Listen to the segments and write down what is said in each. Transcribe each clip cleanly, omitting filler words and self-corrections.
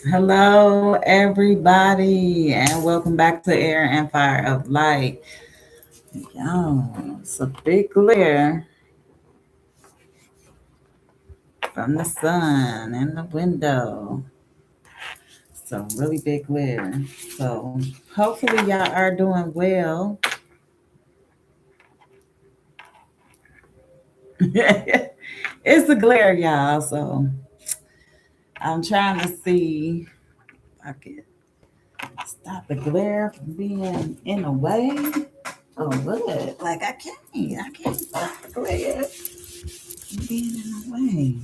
Hello, everybody, and welcome back to Air and Fire of Light. It's a big glare from the sun in the window. So, really big glare. So, hopefully, y'all are doing well. It's a glare, y'all. So, I'm trying to see if I can stop the glare from being in the way. Oh, good. Like, I can't stop the glare from being in the way.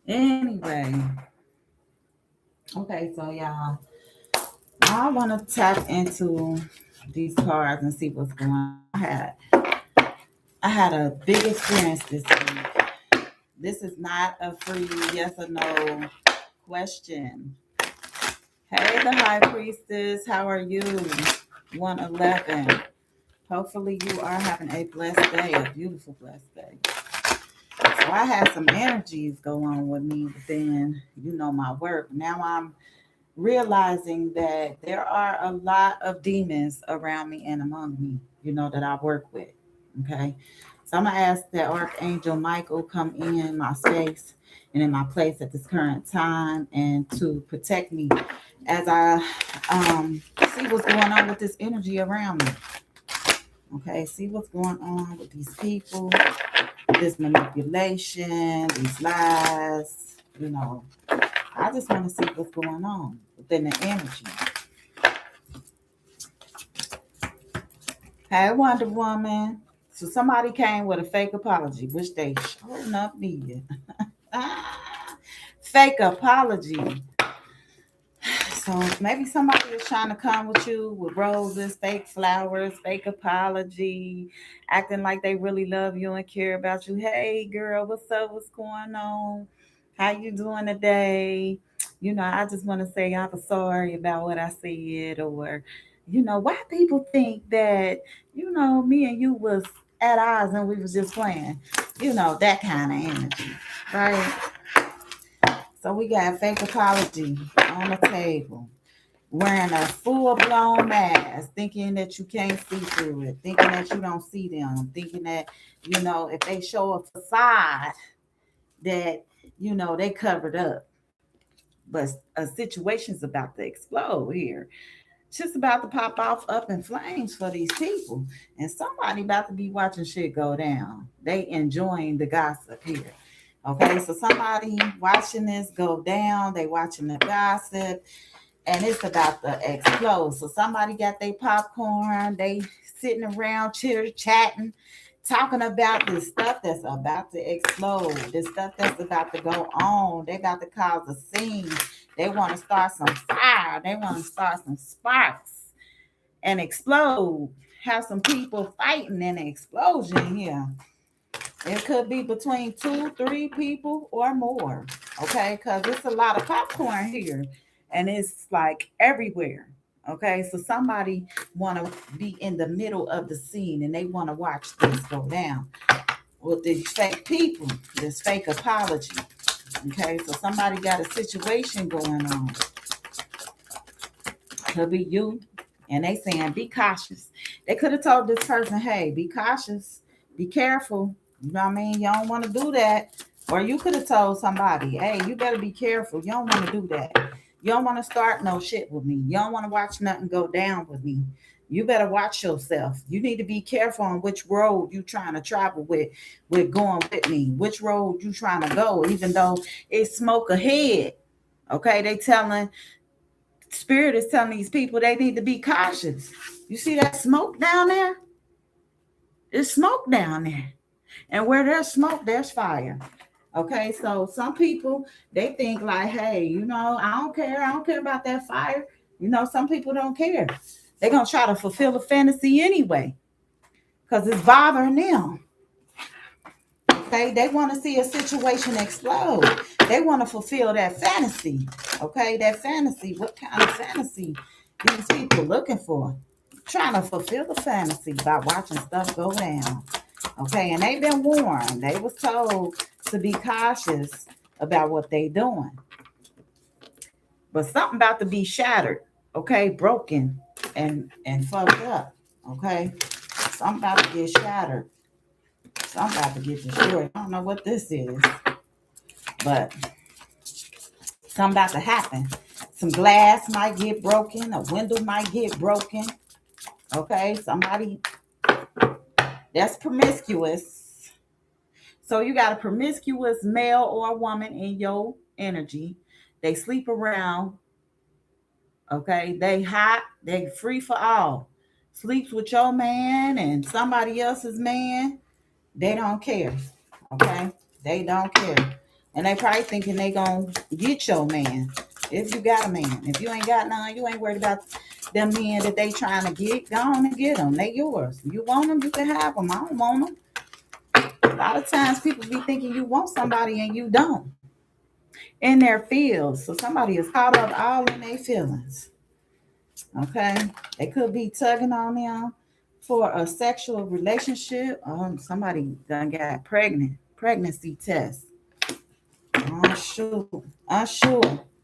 Anyway, okay, so y'all, I want to tap into these cards and see what's going on. I had a big experience this week. This is not a free yes or no question. Hey, the High Priestess, how are you? 111. Hopefully, you are having a blessed day, a beautiful blessed day. So I had some energies go on with me within, my work. Now I'm realizing that there are a lot of demons around me and among me, that I work with. Okay. So I'm going to ask that Archangel Michael come in my space and in my place at this current time and to protect me as I see what's going on with this energy around me. Okay. See what's going on with these people, this manipulation, these lies, you know. I just want to see what's going on within the energy. Hey, Wonder Woman. So somebody came with a fake apology, which they sure enough needed. Fake apology. So maybe somebody is trying to come with you with roses, fake flowers, fake apology, acting like they really love you and care about you. Hey, girl, what's up? What's going on? How you doing today? I just want to say I'm sorry about what I said, or why people think that me and you was at odds and we was just playing, that kind of energy, right? So we got fake apology on the table, wearing a full blown mask, thinking that you can't see through it, thinking that you don't see them, thinking that if they show a facade that they covered up, but a situation's about to explode here. It's just about to pop off up in flames for these people, and somebody about to be watching shit go down. They enjoying the gossip here. Okay, so somebody watching this go down, they watching the gossip, and it's about to explode. So somebody got their popcorn, they sitting around chitter chatting, talking about this stuff that's about to explode, this stuff that's about to go on. They about to cause a scene. They want to start some fire. They want to start some sparks and explode. Have some people fighting in an explosion here. It could be between two, three people or more. Okay, because it's a lot of popcorn here, and it's like everywhere. Okay, so somebody want to be in the middle of the scene and they want to watch this go down with these fake people, this fake apology. Okay, so somebody got a situation going on. Could be you, and they saying be cautious. They could have told this person, hey, be cautious, be careful. You know what I mean? You don't want to do that. Or you could have told somebody, hey, you better be careful. You don't want to do that. You don't want to start no shit with me. You don't want to watch nothing go down with me. You better watch yourself. You need to be careful on which road you trying to travel with going with me. Which road you trying to go, even though it's smoke ahead. Okay, they telling Spirit is telling these people they need to be cautious. You see that smoke down there? There's smoke down there. And where there's smoke, there's fire. Okay, so some people they think like, hey, I don't care. I don't care about that fire. Some people don't care. They're gonna try to fulfill a fantasy anyway, because it's bothering them. Okay, they want to see a situation explode. They want to fulfill that fantasy. Okay, that fantasy. What kind of fantasy these people looking for? Trying to fulfill the fantasy by watching stuff go down. Okay, and they've been warned. They was told to be cautious about what they doing. But something about to be shattered, okay, broken and fucked up, okay. Something about to get shattered. Something about to get destroyed. I don't know what this is, but something about to happen. Some glass might get broken. A window might get broken. Okay, somebody that's promiscuous. So you got a promiscuous male or woman in your energy. They sleep around. Okay, they hot. They free for all. Sleeps with your man and somebody else's man. They don't care. Okay, they don't care, and they probably thinking they gonna get your man. If you got a man, if you ain't got none, you ain't worried about them men that they trying to get. Go on and get them. They yours. You want them, you can have them. I don't want them. A lot of times people be thinking you want somebody and you don't. In their feels, so somebody is caught up all in their feelings. Okay, they could be tugging on them for a sexual relationship. Somebody done got pregnancy test. Unsure.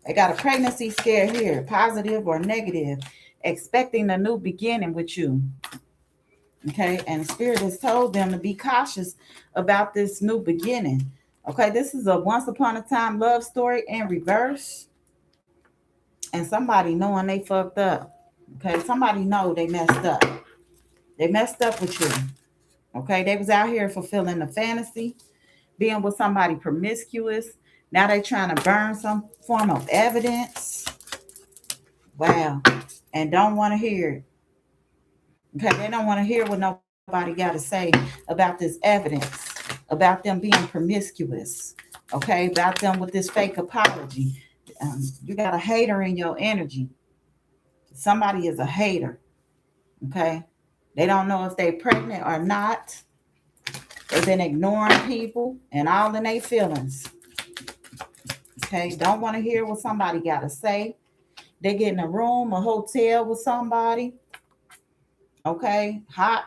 They got a pregnancy scare here, positive or negative, expecting a new beginning with you. Okay, and the spirit has told them to be cautious about this new beginning. Okay, this is a once upon a time love story in reverse, and somebody knowing they fucked up. Okay, somebody know they messed up. They messed up with you. Okay, they was out here fulfilling the fantasy, being with somebody promiscuous. Now they trying to burn some form of evidence. Wow. And don't want to hear it. Okay, they don't want to hear what nobody got to say about this evidence, about them being promiscuous. Okay, about them with this fake apology. You got a hater in your energy. Somebody is a hater. Okay, they don't know if they're pregnant or not. They've been ignoring people and all in their feelings. Okay, don't want to hear what somebody got to say. They get in a room, a hotel with somebody. Okay, hot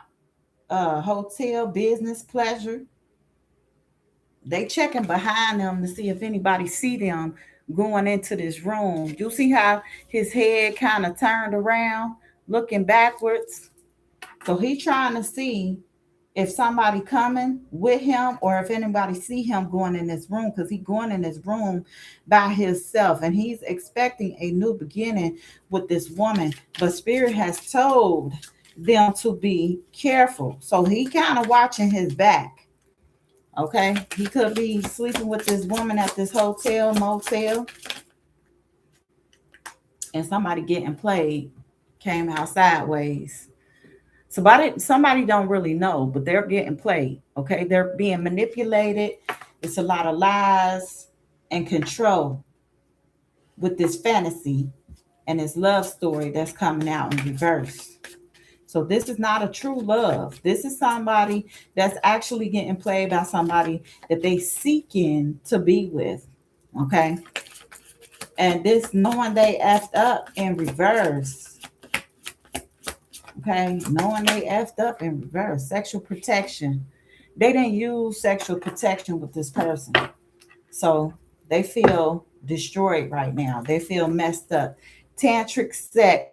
hotel, business, pleasure. They checking behind them to see if anybody see them going into this room. You see how his head kind of turned around, looking backwards. So he trying to see if somebody coming with him or if anybody see him going in this room, because he going in this room by himself and he's expecting a new beginning with this woman. But spirit has told them to be careful, so he kind of watching his back. Okay, he could be sleeping with this woman at this hotel motel, and somebody getting played came out sideways. Somebody don't really know, but they're getting played. Okay, they're being manipulated. It's a lot of lies and control with this fantasy and this love story that's coming out in reverse. So this is not a true love. This is somebody that's actually getting played by somebody that they seeking to be with. Okay, and this knowing they effed up in reverse. Okay, knowing they effed up in reverse. Sexual protection. They didn't use sexual protection with this person. So they feel destroyed right now. They feel messed up. Tantric sex,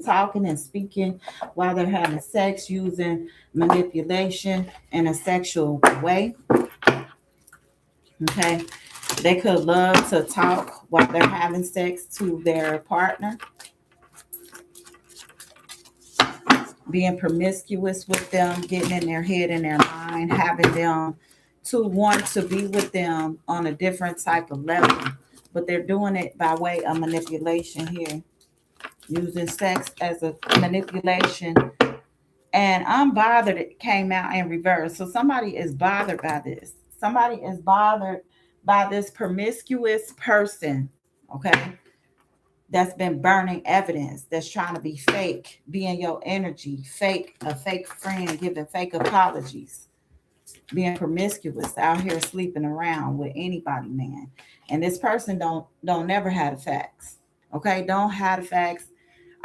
talking and speaking while they're having sex, using manipulation in a sexual way. Okay. They could love to talk while they're having sex to their partner, being promiscuous with them, getting in their head and their mind, having them to want to be with them on a different type of level. But they're doing it by way of manipulation here, using sex as a manipulation. And unbothered it came out in reverse. So somebody is bothered by this. Somebody is bothered by this promiscuous person, okay? That's been burning evidence, that's trying to be fake, be in your energy, a fake friend, giving fake apologies, being promiscuous, out here sleeping around with anybody, man. And this person don't never have the facts. Okay, don't have the facts.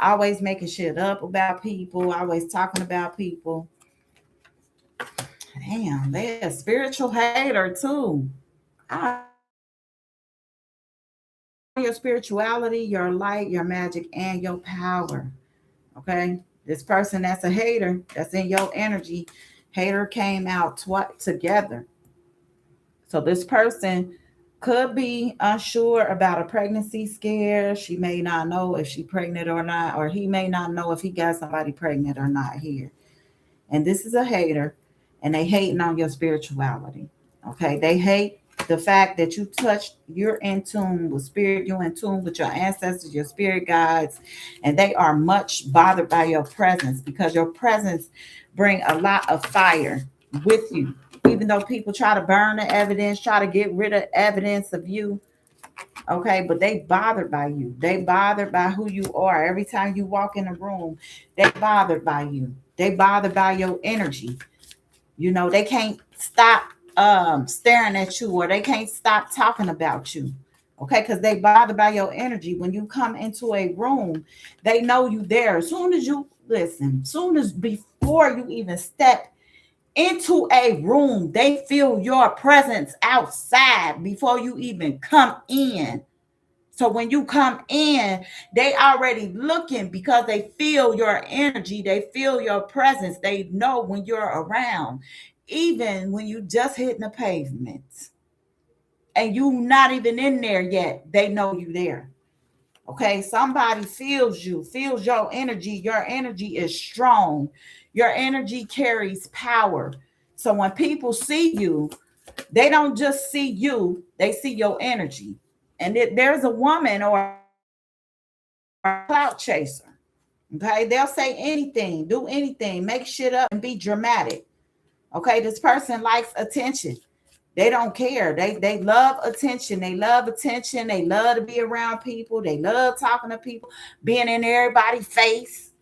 Always making shit up about people, always talking about people. Damn, they a spiritual hater too. I your spirituality, your light, your magic, and your power. Okay, this person that's a hater, that's in your energy. Hater came out together. So this person could be unsure about a pregnancy scare. She may not know if she's pregnant or not, or he may not know if he got somebody pregnant or not here. And this is a hater, and they hating on your spirituality. Okay, they hate the fact that you're in tune with spirit, you're in tune with your ancestors, your spirit guides, and they are much bothered by your presence because your presence bring a lot of fire with you. Even though people try to burn the evidence, try to get rid of evidence of you, okay, but they bothered by you. They bothered by who you are. Every time you walk in a room, they bothered by you. They bothered by your energy. They can't stop staring at you, or they can't stop talking about you. Okay, because they bothered by your energy. When you come into a room, they know you there. As soon as you listen, soon as before you even step into a room, they feel your presence outside before you even come in. So when you come in, they already looking because they feel your energy, they feel your presence, they know when you're around. Even when you just hitting the pavement and you not even in there yet, they know you there. Okay, somebody feels you, feels your energy. Your energy is strong. Your energy carries power. So when people see you, they don't just see you, they see your energy. And there's a woman or a clout chaser. Okay, they'll say anything, do anything, make shit up and be dramatic. Okay, this person likes attention. They don't care. They love attention. They love attention. They love to be around people. They love talking to people, being in everybody's face,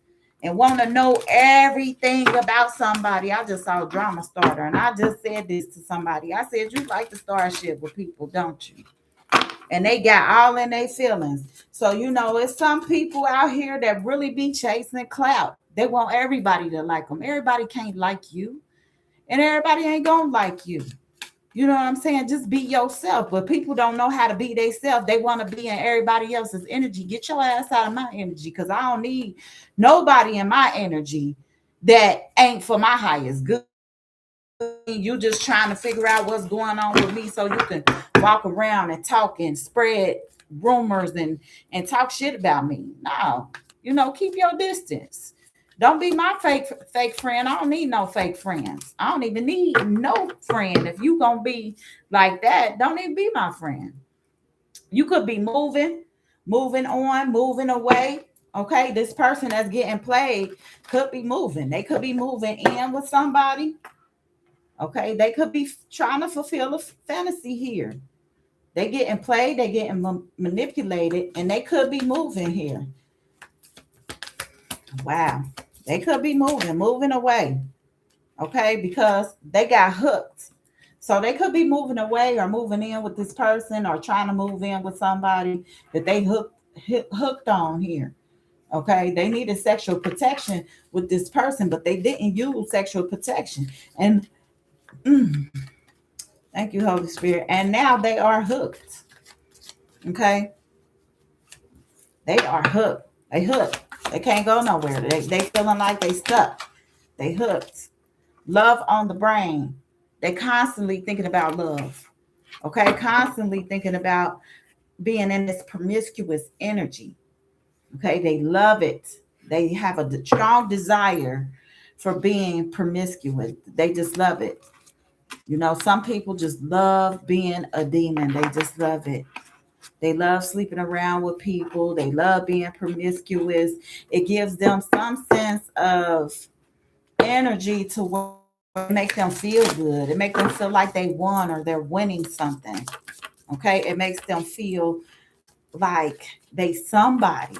and want to know everything about somebody. I just saw a drama starter, and I just said this to somebody. I said, "You like to start shit with people, don't you?" And they got all in their feelings. So it's some people out here that really be chasing clout. They want everybody to like them. Everybody can't like you, and everybody ain't gonna like you. You know what I'm saying? Just be yourself. But people don't know how to be themselves. They want to be in everybody else's energy. Get your ass out of my energy, because I don't need nobody in my energy that ain't for my highest good. You just trying to figure out what's going on with me so you can walk around and talk and spread rumors and talk shit about me. No, keep your distance. Don't be my fake friend. I don't need no fake friends. I don't even need no friend. If you gonna be like that, don't even be my friend. You could be moving on, moving away. Okay, this person that's getting played could be moving. They could be moving in with somebody. Okay, they could be trying to fulfill a fantasy here. They getting played, they getting manipulated, and they could be moving here. Wow, they could be moving away. Okay, because they got hooked. So they could be moving away or moving in with this person or trying to move in with somebody that they hooked on here. Okay, they needed sexual protection with this person, but they didn't use sexual protection. And mm, thank you, Holy Spirit. And now they are hooked. Okay, they are hooked. They hooked. They can't go nowhere. They feeling like they stuck. They hooked. Love on the brain. They constantly thinking about love. Okay, constantly thinking about being in this promiscuous energy. Okay, they love it. They have a strong desire for being promiscuous. They just love it. Some people just love being a demon. They just love it. They love sleeping around with people. They love being promiscuous. It gives them some sense of energy to work. It makes them feel good. It makes them feel like they won or they're winning something. Okay, it makes them feel like they somebody.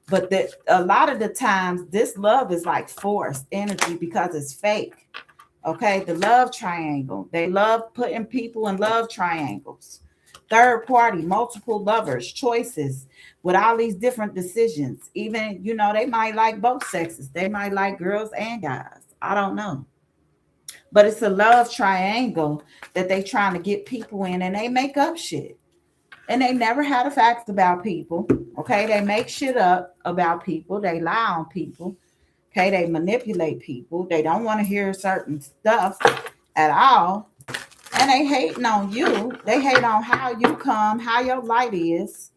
But a lot of the times, this love is like forced energy because it's fake. Okay, the love triangle. They love putting people in love triangles. Third party, multiple lovers, choices with all these different decisions. Even, they might like both sexes. They might like girls and guys. I don't know. but it's a love triangle that they trying to get people in, and they make up shit. And they never had the facts about people. Okay, they make shit up about people. They lie on people. Okay, they manipulate people. They don't want to hear certain stuff at all. And they hating on you. They hate on how you come, how your light is.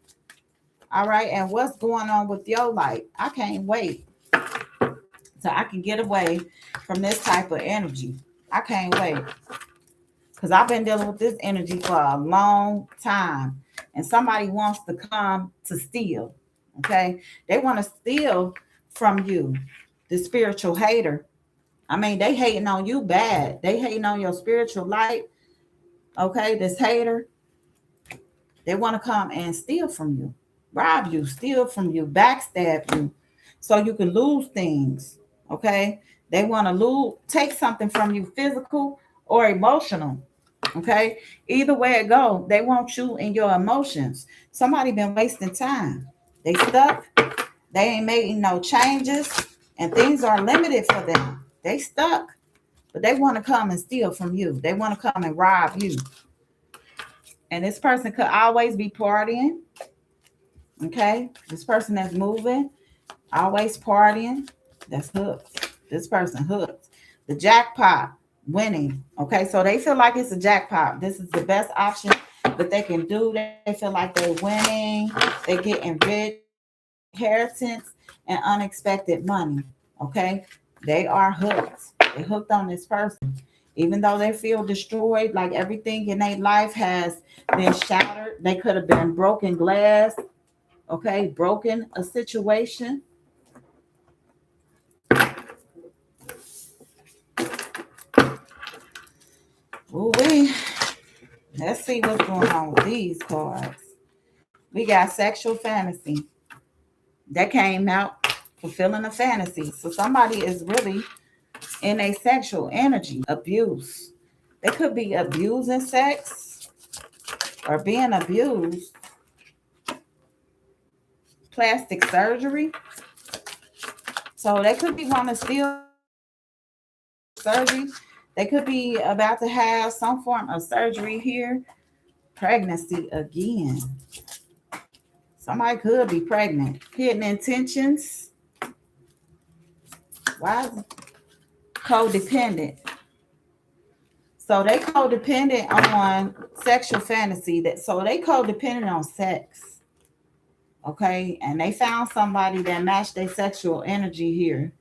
All right, and what's going on with your light. I can't wait so I can get away from this type of energy. I can't wait. Because I've been dealing with this energy for a long time. And somebody wants to come to steal. Okay? They want to steal from you, the spiritual hater. I mean, they hating on you bad. They hating on your spiritual light. Okay? This hater, they want to come and steal from you, rob you, steal from you, backstab you, so you can lose things. Okay? They want to take something from you, physical or emotional. Okay, either way it go, they want you in your emotions. Somebody been wasting time. They stuck. They ain't making no changes, and things are limited for them. They stuck, but they want to come and steal from you. They want to come and rob you. And this person could always be partying. Okay, this person that's moving, always partying. That's hooked. This person hooked. The jackpot, winning. Okay, so they feel like it's a jackpot. This is the best option that they can do. They feel like they're winning. They're getting rich, inheritance, and unexpected money. Okay, they are hooked. They hooked on this person. Even though they feel destroyed, like everything in their life has been shattered. They could have been broken glass. Okay, broken a situation. Ooh, let's see what's going on with these cards. We got sexual fantasy. That came out fulfilling a fantasy. So somebody is really in a sexual energy. Abuse. They could be abusing sex or being abused. Plastic surgery. So they could be wanting to steal surgery. They could be about to have some form of surgery here. Pregnancy again. Somebody could be pregnant. Hidden intentions. Why is it codependent? So they codependent on sexual fantasy. So they codependent on sex. Okay, and they found somebody that matched their sexual energy here.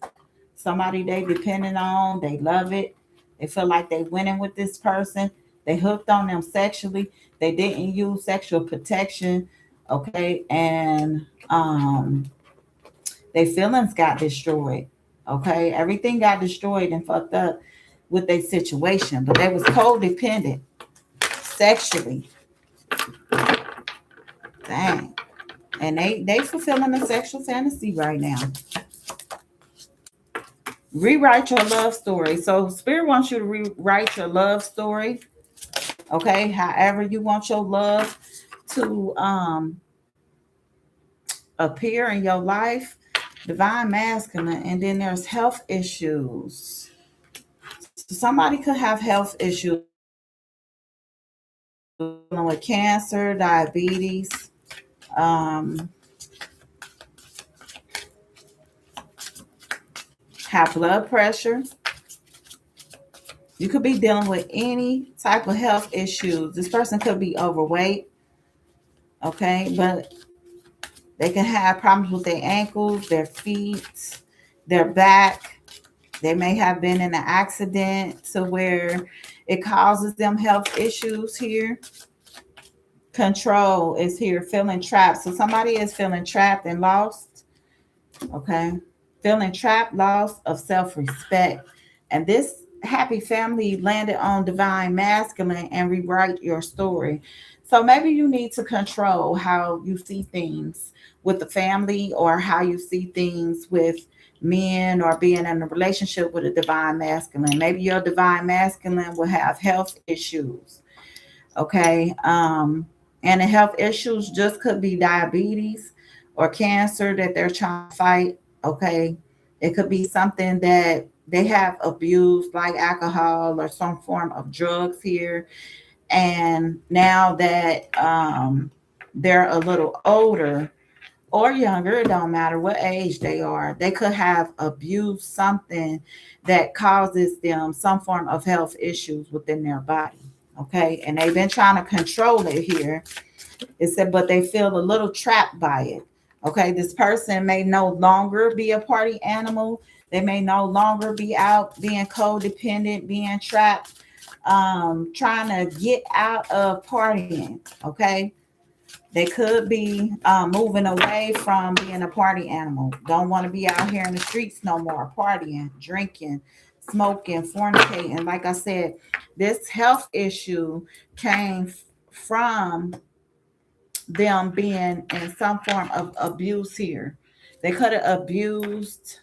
Somebody they dependent on. They love it. They feel like they winning with this person. They hooked on them sexually. They didn't use sexual protection. Okay, and their feelings got destroyed. Okay, everything got destroyed and fucked up with their situation, but they was codependent sexually. Dang, and they fulfilling a sexual fantasy right now. Rewrite your love story. So spirit wants you to rewrite your love story. Okay, however you want your love to appear in your life. Divine masculine, and then there's health issues. So somebody could have health issues with cancer, diabetes, um, have blood pressure. You could be dealing with any type of health issues. This person could be overweight, okay, but they can have problems with their ankles, their feet, their back. They may have been in an accident to where it causes them health issues here. Control is here, feeling trapped. So somebody is feeling trapped and lost. Okay. Feeling trapped, loss of self respect. And this happy family landed on divine masculine and rewrite your story. So maybe you need to control how you see things with the family, or how you see things with men, or being in a relationship with a divine masculine. Maybe your divine masculine will have health issues. Okay. And the health issues just could be diabetes or cancer that they're trying to fight. Okay. It could be something that they have abused like alcohol or some form of drugs here. And now that they're a little older or younger, it don't matter what age they are, they could have abused something that causes them some form of health issues within their body. Okay. And they've been trying to control it here. It said, but they feel a little trapped by it. Okay. This person may no longer be a party animal. They may no longer be out being codependent, being trapped, trying to get out of partying. Okay. They could be moving away from being a party animal. Don't want to be out here in the streets no more, partying, drinking, smoking, fornicating. Like I said, this health issue came from them being in some form of abuse here. They could have abused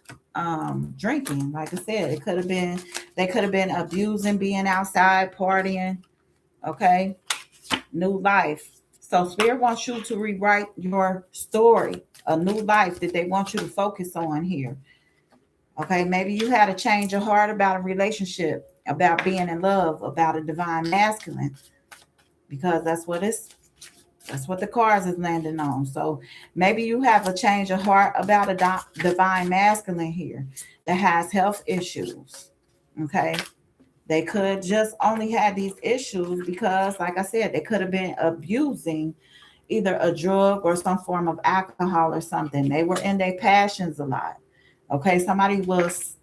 drinking. Like I said, it could have been, they could have been abusing being outside partying. Okay, new life. So Spirit wants you to rewrite your story, a new life that they want you to focus on here. Okay, maybe you had a change of heart about a relationship, about being in love, about a divine masculine, because that's what the cards is landing on. So maybe you have a change of heart about a divine masculine here that has health issues. Okay, they could just only have these issues because, like I said, they could have been abusing either a drug or some form of alcohol or something. They were in their passions a lot. Okay, somebody was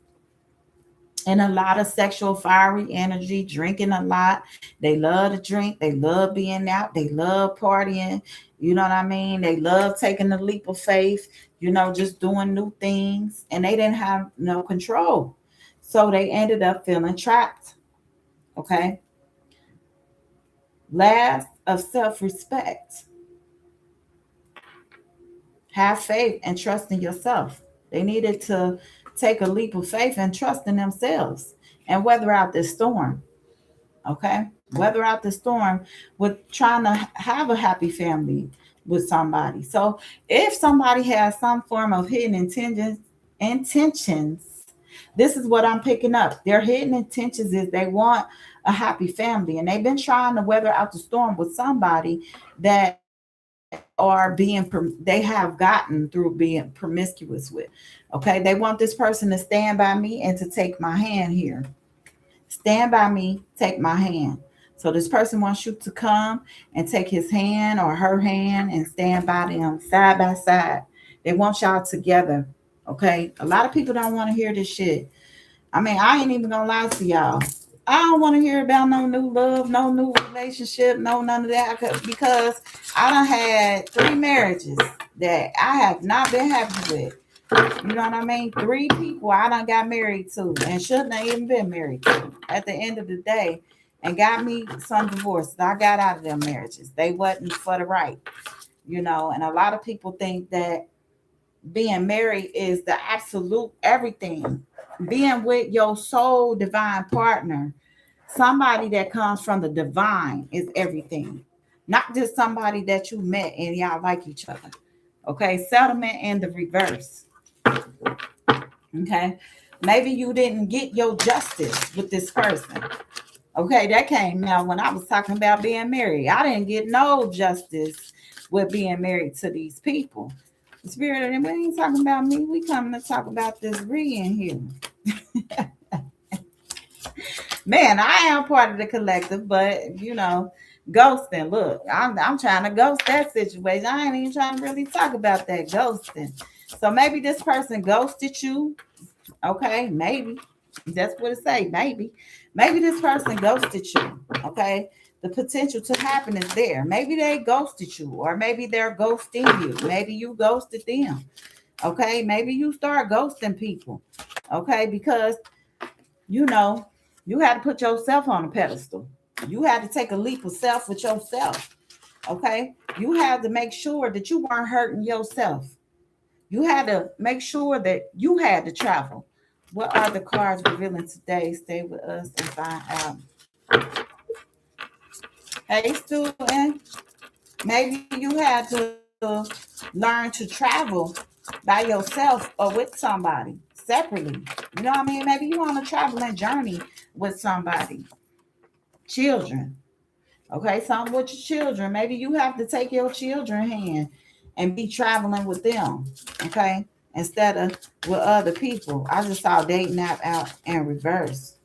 in a lot of sexual fiery energy, drinking a lot. They love to drink, they love being out, they love partying. You know what I mean? They love taking the leap of faith, just doing new things, and they didn't have no control. So they ended up feeling trapped. Okay. Last of self respect. Have faith and trust in yourself. They needed to take a leap of faith and trust in themselves and weather out this storm. Okay. Weather out the storm with trying to have a happy family with somebody. So if somebody has some form of hidden intentions, this is what I'm picking up. Their hidden intentions is they want a happy family, and they've been trying to weather out the storm with somebody that they have gotten through being promiscuous with. Okay, they want this person to stand by me and to take my hand here. Stand by me, take my hand. So this person wants you to come and take his hand or her hand and stand by them side by side. They want y'all together. Okay, a lot of people don't want to hear this shit. I mean, I ain't even gonna lie to y'all. I don't want to hear about no new love, no new relationship, no none of that, because I done had 3 marriages that I have not been happy with. You know what I mean? 3 people I done got married to and shouldn't have even been married to at the end of the day, and got me some divorces. I got out of them marriages. They wasn't for the right, and a lot of people think that being married is the absolute everything. Being with your soul divine partner, somebody that comes from the divine, is everything. Not just somebody that you met and y'all like each other. Okay, settlement in the reverse. Okay, maybe you didn't get your justice with this person. Okay, that came out when I was talking about being married. I didn't get no justice with being married to these people. The spirit, and we ain't talking about me. We coming to talk about this Ree in here. Man, I am part of the collective, but ghosting. Look, I'm trying to ghost that situation. I ain't even trying to really talk about that ghosting. So maybe this person ghosted you. Okay, maybe. That's what it say. Maybe this person ghosted you. Okay. The potential to happen is there. Maybe they ghosted you, or maybe they're ghosting you. Maybe you ghosted them. Okay. Maybe you start ghosting people. Okay. Because you know, you had to put yourself on a pedestal. You had to take a leap of self with yourself. Okay. You had to make sure that you weren't hurting yourself. You had to make sure that you had to travel. What are the cards revealing today? Stay with us and find out. Hey, student, maybe you had to learn to travel by yourself or with somebody. separately. You know what I mean? Maybe you on a traveling journey with somebody. Children. Okay, something with your children. Maybe you have to take your children hand and be traveling with them. Okay, instead of with other people. I just saw dating app out in reverse.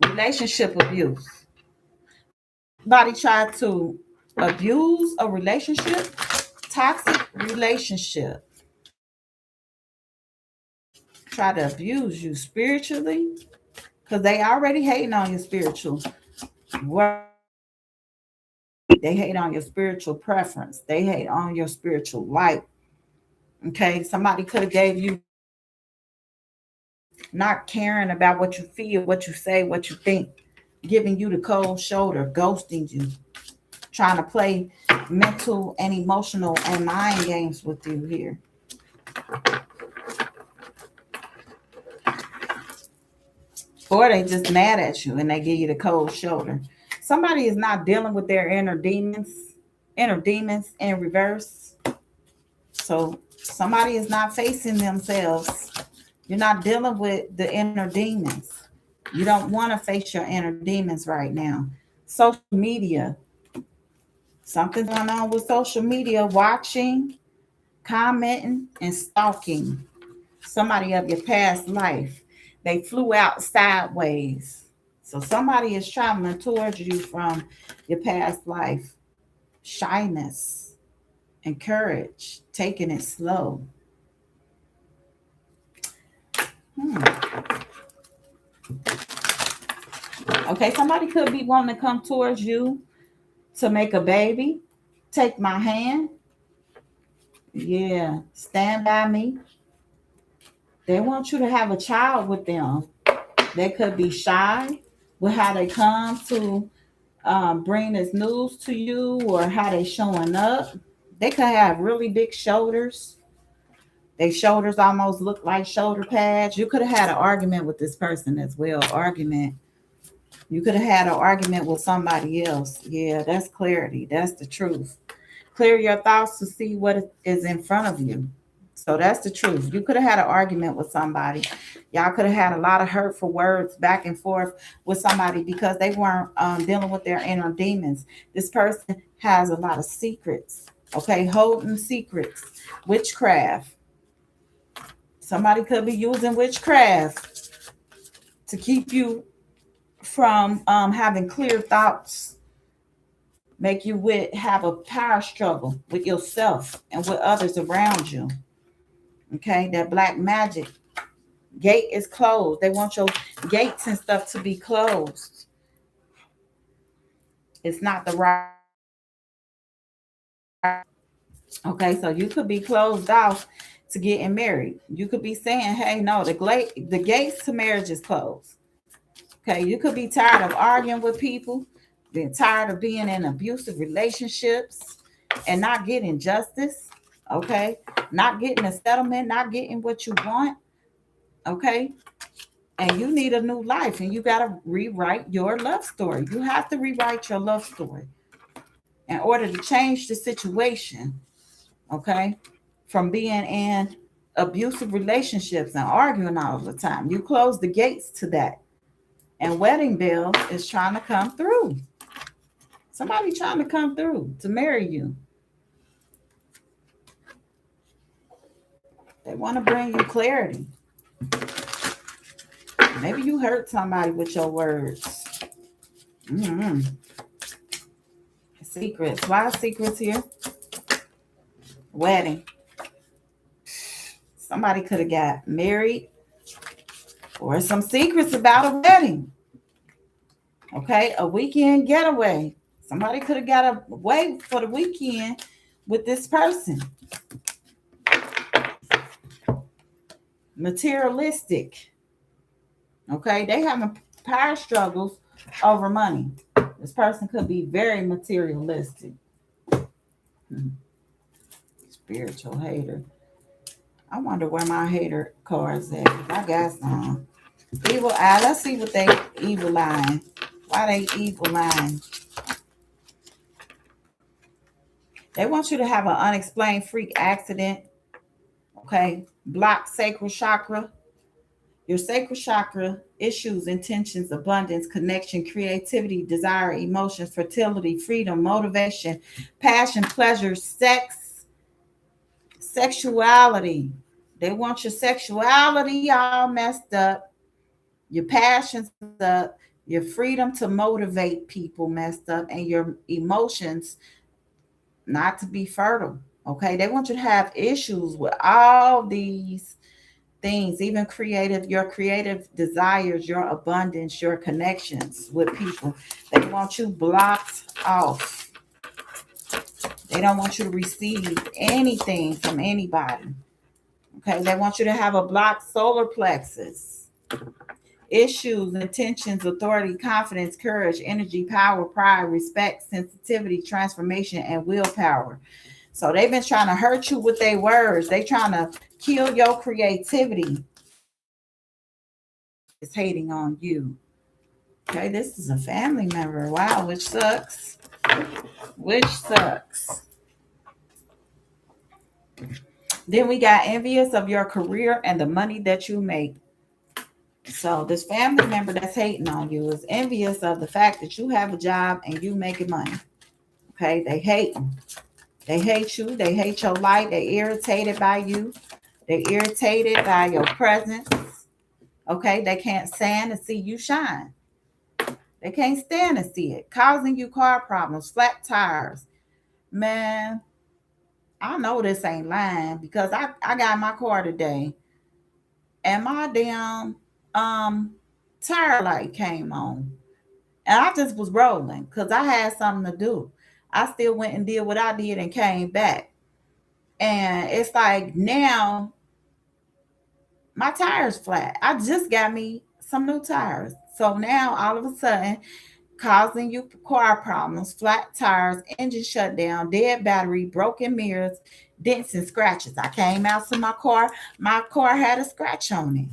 Relationship abuse. Somebody tried to abuse a relationship, toxic relationship. Try to abuse you spiritually because they already hating on your spiritual work. They hate on your spiritual preference. They hate on your spiritual light. Okay, somebody could have gave you not caring about what you feel, what you say, what you think, giving you the cold shoulder, ghosting you, trying to play mental and emotional and mind games with you here. Or they just mad at you and they give you the cold shoulder. Somebody is not dealing with their inner demons in reverse. So somebody is not facing themselves. You're not dealing with the inner demons. You don't want to face your inner demons right now. Social media. Something's going on with social media, watching, commenting, and stalking somebody of your past life. They flew out sideways. So somebody is traveling towards you from your past life. Shyness and courage, taking it slow. Hmm. Okay, somebody could be wanting to come towards you to make a baby. Take my hand. Yeah, stand by me. They want you to have a child with them. They could be shy with how they come to bring this news to you or how they showing up. They could have really big shoulders. Their shoulders almost look like shoulder pads. You could have had an argument with this person as well. Argument. You could have had an argument with somebody else. Yeah, that's clarity. That's the truth. Clear your thoughts to see what is in front of you. So that's the truth. You could have had an argument with somebody. Y'all could have had a lot of hurtful words back and forth with somebody because they weren't dealing with their inner demons. This person has a lot of secrets. Okay, holding secrets, witchcraft. Somebody could be using witchcraft to keep you from having clear thoughts, make you have a power struggle with yourself and with others around you. Okay, that black magic gate is closed. They want your gates and stuff to be closed. It's not the right. Okay, so you could be closed off to getting married. You could be saying, hey, no, the gates to marriage is closed. Okay, you could be tired of arguing with people, being tired of being in abusive relationships and not getting justice. Okay, not getting a settlement, not getting what you want. Okay, and you need a new life and you got to rewrite your love story. You have to rewrite your love story in order to change the situation. Okay, from being in abusive relationships and arguing all the time. You close the gates to that. And Wedding Bell is trying to come through. Somebody trying to come through to marry you. They want to bring you clarity. Maybe you hurt somebody with your words. Mm-hmm. Secrets. Why secrets here? Wedding. Somebody could have got married or some secrets about a wedding. Okay, a weekend getaway. Somebody could have got away for the weekend with this person. Materialistic. Okay, they having power struggles over money. This person could be very materialistic. Spiritual hater. I wonder where my hater cards at. I got some. Evil eye. Let's see what they evil lying. Why they evil lying? They want you to have an unexplained freak accident. Okay, block sacral chakra. Your sacral chakra issues, intentions, abundance, connection, creativity, desire, emotions, fertility, freedom, motivation, passion, pleasure, sex, sexuality. They want your sexuality all messed up, your passions messed up, your freedom to motivate people messed up, and your emotions not to be fertile. Okay, they want you to have issues with all these things, even creative, your creative desires, your abundance, your connections with people. They want you blocked off. They don't want you to receive anything from anybody. Okay, they want you to have a blocked solar plexus. Issues, intentions, authority, confidence, courage, energy, power, pride, respect, sensitivity, transformation, and willpower. So they've been trying to hurt you with their words. They trying to kill your creativity. Is hating on you. Okay, this is a family member. Wow, which sucks. Which sucks. Then we got envious of your career and the money that you make. So this family member that's hating on you is envious of the fact that you have a job and you making money. Okay, they hate. They hate you. They hate your light. They irritated by you. They irritated by your presence. Okay, they can't stand to see you shine. They can't stand to see it, causing you car problems, flat tires. Man, I know this ain't lying because I got my car today and my damn um tire light came on. And I just was rolling because I had something to do. I still went and did what I did and came back. And it's like now my tire's flat. I just got me some new tires. So now all of a sudden, causing you car problems, flat tires, engine shutdown, dead battery, broken mirrors, dents and scratches. I came out to my car had a scratch on it.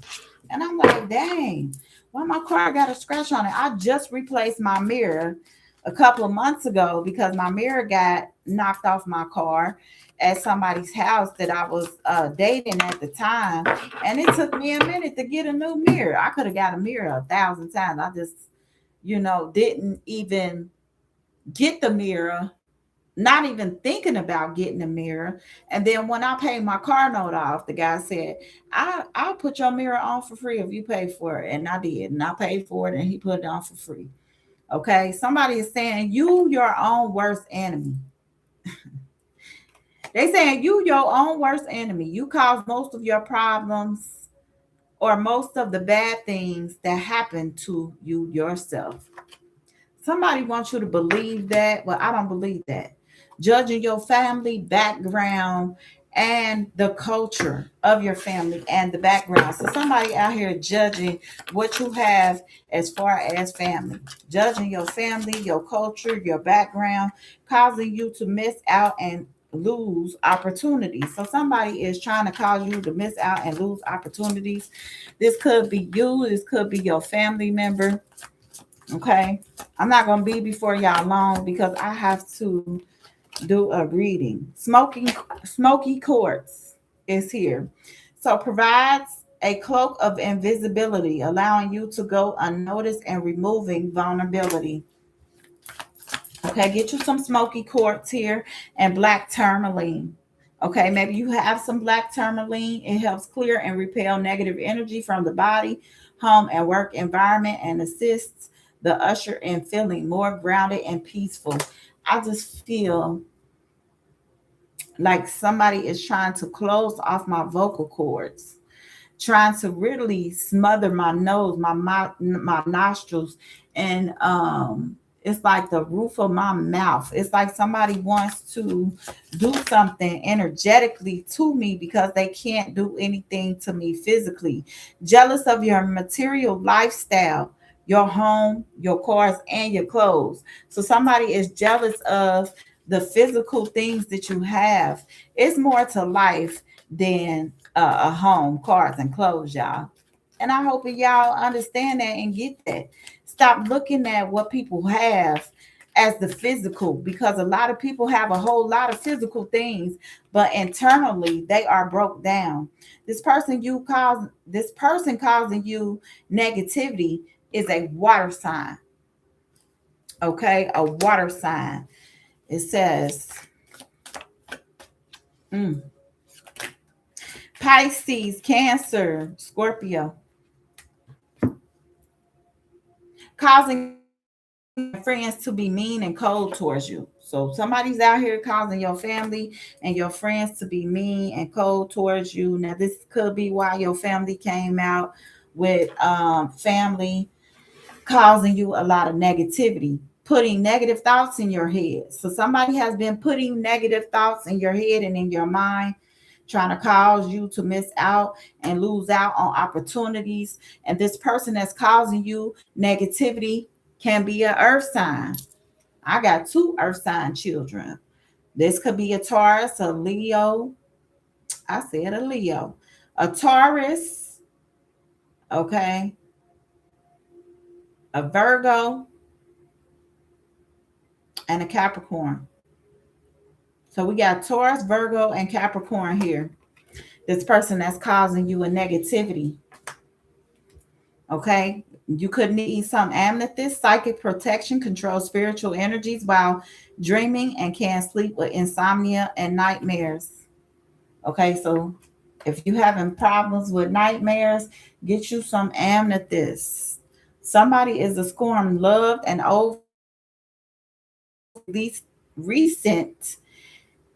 And I'm like, dang, why my car got a scratch on it? I just replaced my mirror a couple of months ago because my mirror got knocked off my car at somebody's house that I was dating at the time. And it took me a minute to get a new mirror. I could have got a mirror 1,000 times. I just, didn't even get the mirror, not even thinking about getting a mirror. And then when I paid my car note off, the guy said, I'll put your mirror on for free if you pay for it. And I did. And I paid for it and he put it on for free. Okay. Somebody is saying you your own worst enemy. They saying you your own worst enemy. You cause most of your problems or most of the bad things that happen to you yourself. Somebody wants you to believe that, but I don't believe that. Judging your family background and the culture of your family and the background. So somebody out here judging what you have as far as family, judging your family, your culture, your background, causing you to miss out and lose opportunities. So somebody is trying to cause you to miss out and lose opportunities. This could be you, this could be your family member. Okay. I'm not going to be before y'all long because I have to do a reading. Smoky quartz is here. So provides a cloak of invisibility, allowing you to go unnoticed and removing vulnerability. Okay, get you some smoky quartz here and black tourmaline. Okay, maybe you have some black tourmaline. It helps clear and repel negative energy from the body, home, and work environment and assists the usher in feeling more grounded and peaceful. I just feel like somebody is trying to close off my vocal cords, trying to really smother my nose, my nostrils, and it's like the roof of my mouth. It's like somebody wants to do something energetically to me because they can't do anything to me physically. Jealous of your material lifestyle, your home, your cars, and your clothes. So somebody is jealous of the physical things that you have. It's more to life than a home, cars, and clothes, y'all. And I hope that y'all understand that and get that. Stop looking at what people have as the physical, because a lot of people have a whole lot of physical things, but internally they are broke down. This person causing you negativity is a water sign. Okay, a water sign. It says mm, Pisces, Cancer, Scorpio, causing friends to be mean and cold towards you. So somebody's out here causing your family and your friends to be mean and cold towards you. Now this could be why your family came out with family causing you a lot of negativity, putting negative thoughts in your head. So somebody has been putting negative thoughts in your head and in your mind, trying to cause you to miss out and lose out on opportunities. And this person that's causing you negativity can be an earth sign. I got two earth sign children. This could be a Taurus, a Leo. I said a Leo, a Taurus, okay, a Virgo, and a Capricorn. So we got Taurus, Virgo, and Capricorn here. This person that's causing you a negativity. Okay. You could need some amethyst. Psychic protection controls spiritual energies while dreaming and can sleep with insomnia and nightmares. Okay. So if you having problems with nightmares, get you some amethyst. Somebody is a scorned, loved, and least recent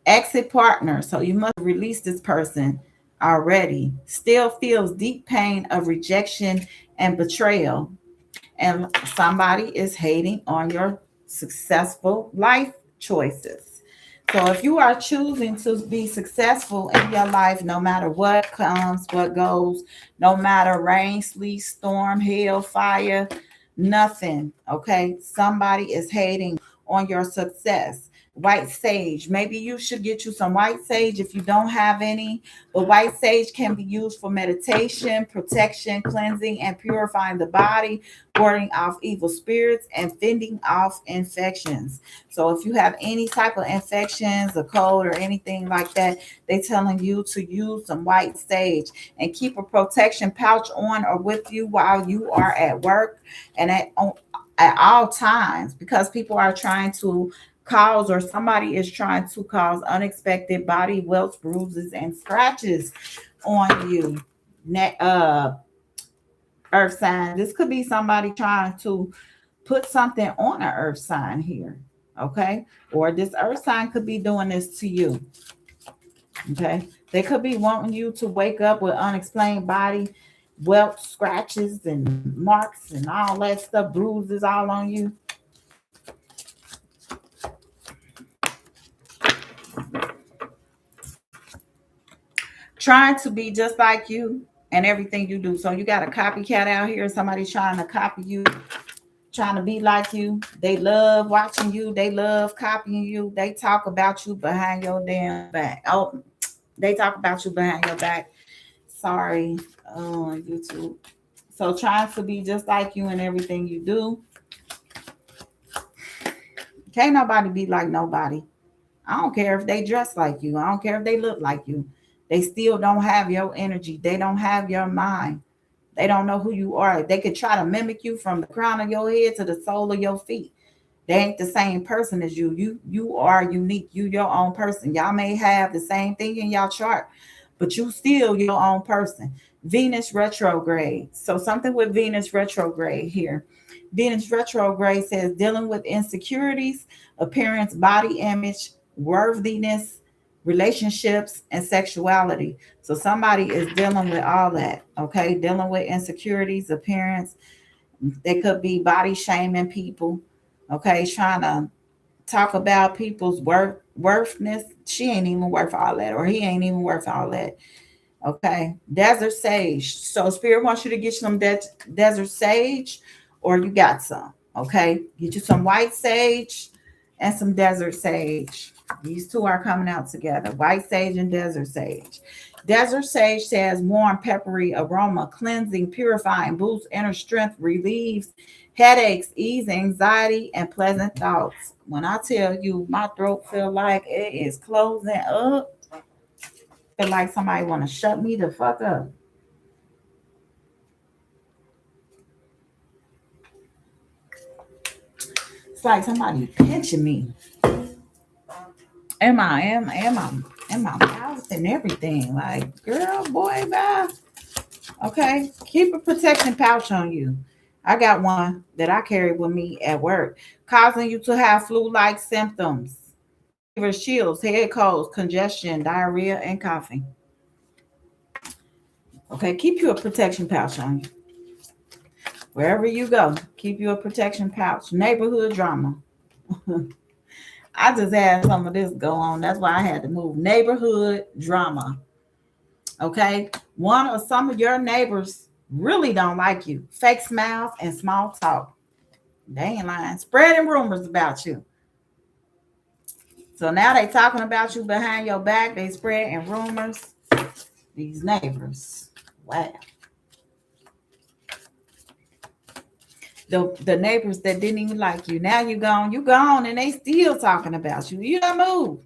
exit partner. So you must release this person already. Still feels deep pain of rejection and betrayal. And somebody is hating on your successful life choices. So if you are choosing to be successful in your life, no matter what comes, what goes, no matter rain, sleet, storm, hail, fire, nothing, okay? Somebody is hating on your success. White sage. Maybe you should get you some white sage if you don't have any. But white sage can be used for meditation, protection, cleansing, and purifying the body, warding off evil spirits, and fending off infections. So if you have any type of infections, a cold, or anything like that, they telling you to use some white sage and keep a protection pouch on or with you while you are at work and at all times, because people are trying to cause, or somebody is trying to cause, unexpected body welts, bruises, and scratches on you. Earth sign. This could be somebody trying to put something on an earth sign here. Okay. Or this earth sign could be doing this to you. Okay. They could be wanting you to wake up with unexplained body welts, scratches, and marks, and all that stuff, bruises all on you. Trying to be just like you and everything you do. So you got a copycat out here, somebody trying to copy you, trying to be like you. They love watching you, they love copying you. They talk about you behind your damn back. Oh, they talk about you behind your back. Sorry, YouTube. So trying to be just like you in everything you do. Can't nobody be like nobody. I don't care if they dress like you. I don't care if they look like you. They still don't have your energy. They don't have your mind. They don't know who you are. They could try to mimic you from the crown of your head to the sole of your feet. They ain't the same person as you. You are unique. You your own person. Y'all may have the same thing in y'all chart, but you still your own person. Venus retrograde. So something with Venus retrograde here. Venus retrograde says dealing with insecurities, appearance, body image, worthiness, relationships, and sexuality. So somebody is dealing with all that, okay? Dealing with insecurities, appearance. They could be body shaming people, okay? Trying to talk about people's worthness. She ain't even worth all that, or he ain't even worth all that. Okay, desert sage. So spirit wants you to get some desert sage, or you got some. Okay, get you some white sage and some desert sage. These two are coming out together. White sage and desert sage. Desert sage says warm, peppery aroma, cleansing, purifying, boosts inner strength, relieves headaches, ease anxiety, and pleasant thoughts. When I tell you my throat feel like it is closing up, feel like somebody want to shut me the fuck up. It's like somebody pinching me in my mouth and everything. Like, girl, boy, bye. Okay, keep a protection pouch on you. I got one that I carry with me at work, causing you to have flu-like symptoms, fever, chills, head colds, congestion, diarrhea, and coughing. Okay, keep you a protection pouch on you. Wherever you go, keep you a protection pouch. Neighborhood drama. I just had some of this go on. That's why I had to move. Neighborhood drama. Okay. One or some of your neighbors really don't like you. Fake smiles and small talk. They ain't lying. Spreading rumors about you. So now they talking about you behind your back. They spreading rumors. These neighbors. Wow. The neighbors that didn't even like you. Now you gone, and they still talking about you. You don't move.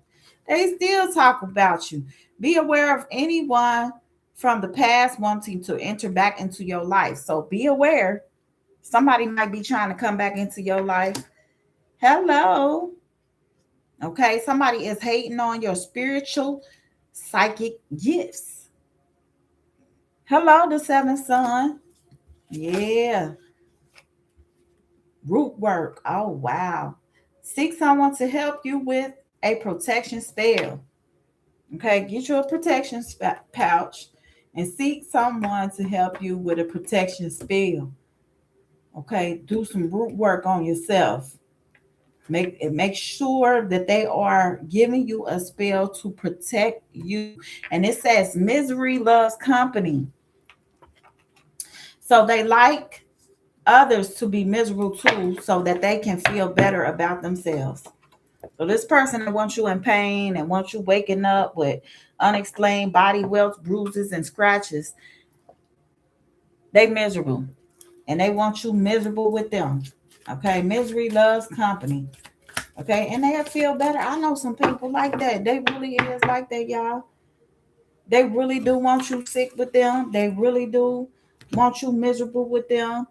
They still talk about you. Be aware of anyone from the past wanting to enter back into your life. So be aware. Somebody might be trying to come back into your life. Hello. Okay. Somebody is hating on your spiritual psychic gifts. Hello, the seventh son. Yeah. Root work. Oh, wow. Seek someone to help you with a protection spell. Okay, get you a protection pouch and seek someone to help you with a protection spell. Okay, do some root work on yourself. Make sure that they are giving you a spell to protect you. And it says misery loves company. So they like others to be miserable too so that they can feel better about themselves. So this person that wants you in pain and wants you waking up with unexplained body welts, bruises, and scratches, they miserable. And they want you miserable with them. Okay. Misery loves company. Okay. And they'll feel better. I know some people like that. They really is like that, y'all. They really do want you sick with them. They really do want you miserable with them.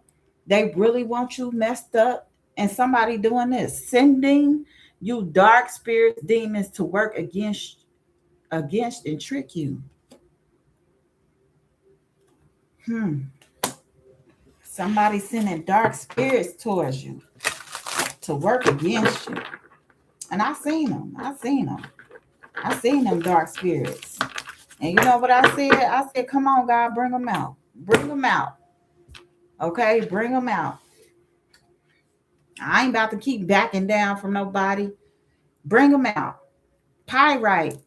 They really want you messed up. And somebody doing this, sending you dark spirits, demons to work against and trick you. Hmm. Somebody sending dark spirits towards you to work against you. And I seen them. I seen them. I seen them dark spirits. And you know what I said? I said, come on, God, bring them out. Bring them out. Okay, bring them out. I ain't about to keep backing down from nobody. Bring them out. Pyrite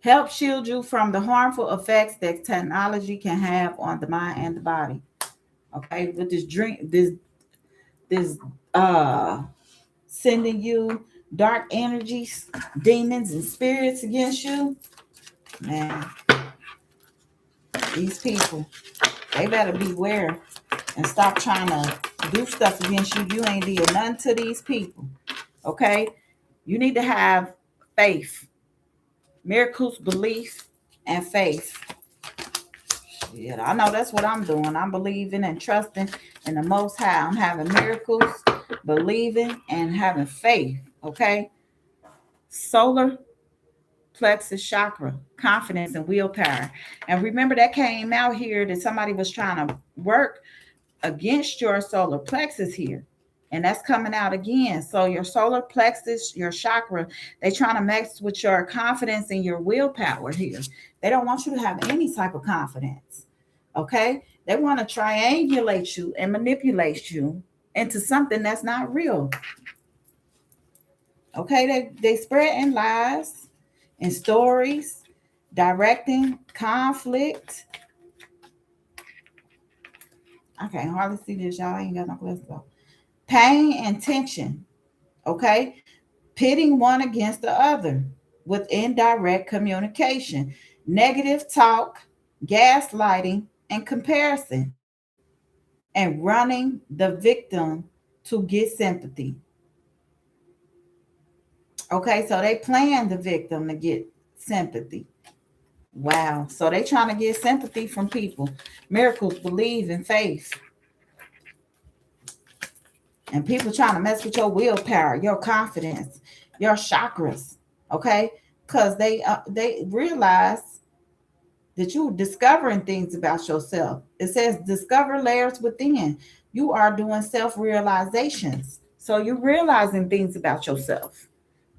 help shield you from the harmful effects that technology can have on the mind and the body. Okay, with this drink, this uh sending you dark energies, demons, and spirits against you. Man, these people, they better beware and stop trying to do stuff against you. You ain't did nothing to these people. Okay, you need to have faith, miracles, belief, and faith. Yeah, I know that's what I'm doing. I'm believing and trusting in the Most High. I'm having miracles, believing, and having faith. Okay. Solar plexus chakra, confidence and willpower. And remember that came out here that somebody was trying to work against your solar plexus here. And that's coming out again. So your solar plexus, your chakra, they trying to mess with your confidence and your willpower here. They don't want you to have any type of confidence. Okay? They want to triangulate you and manipulate you into something that's not real. Okay? They spreading lies and stories, directing conflict. I can't hardly see this, y'all. I ain't got no cholesterol. Pain and tension. Okay? pitting one against the other with indirect communication, negative talk, gaslighting, and comparison, and running the victim to get sympathy. Okay, so they playing the victim to get sympathy. Wow. So they trying to get sympathy from people. Miracles, believe in faith. And people trying to mess with your willpower, your confidence, your chakras. Okay? Because they realize that you're discovering things about yourself. It says discover layers within. You are doing self-realizations. So you're realizing things about yourself.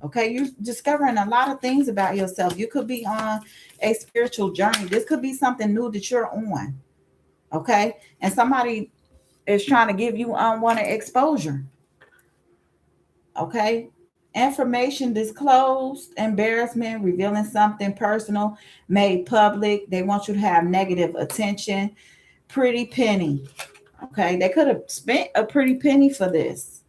Okay, you're discovering a lot of things about yourself. You could be on a spiritual journey. This could be something new that you're on. Okay, and somebody is trying to give you unwanted exposure. Okay, information disclosed, embarrassment, revealing something personal, made public. They want you to have negative attention. Pretty penny. Okay, they could have spent a pretty penny for this.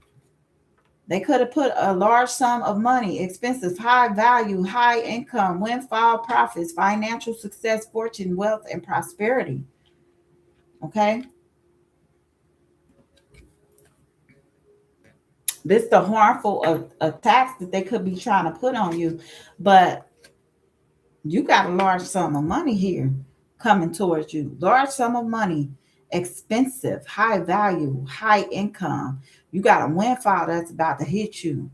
They could have put a large sum of money, expensive, high value, high income, windfall profits, financial success, fortune, wealth, and prosperity. Okay. This is the harmful attacks that they could be trying to put on you. But you got a large sum of money here coming towards you. Large sum of money, expensive, high value, high income. You got a windfall that's about to hit you.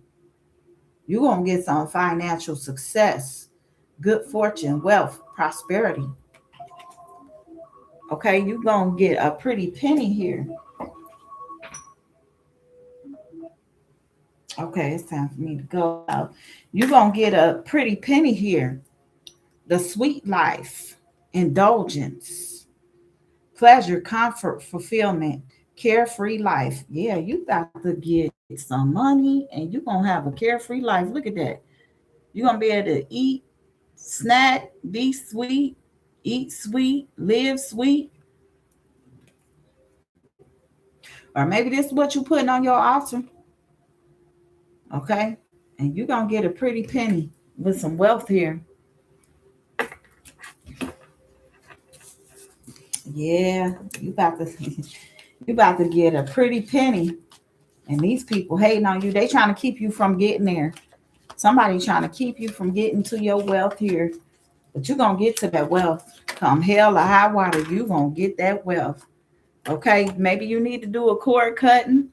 You're going to get some financial success, good fortune, wealth, prosperity. Okay, you're going to get a pretty penny here. Okay, it's time for me to go out. You're going to get a pretty penny here. The sweet life, indulgence, pleasure, comfort, fulfillment, carefree life. Yeah, you got to get some money and you're going to have a carefree life. Look at that. You're going to be able to eat, snack, be sweet, eat sweet, live sweet. Or maybe this is what you're putting on your altar. Okay? And you're going to get a pretty penny with some wealth here. Yeah, you about to you about to get a pretty penny. And these people hating on you. They trying to keep you from getting there. Somebody trying to keep you from getting to your wealth here. But you're going to get to that wealth. Come hell or high water, you're going to get that wealth. Okay? Maybe you need to do a cord cutting.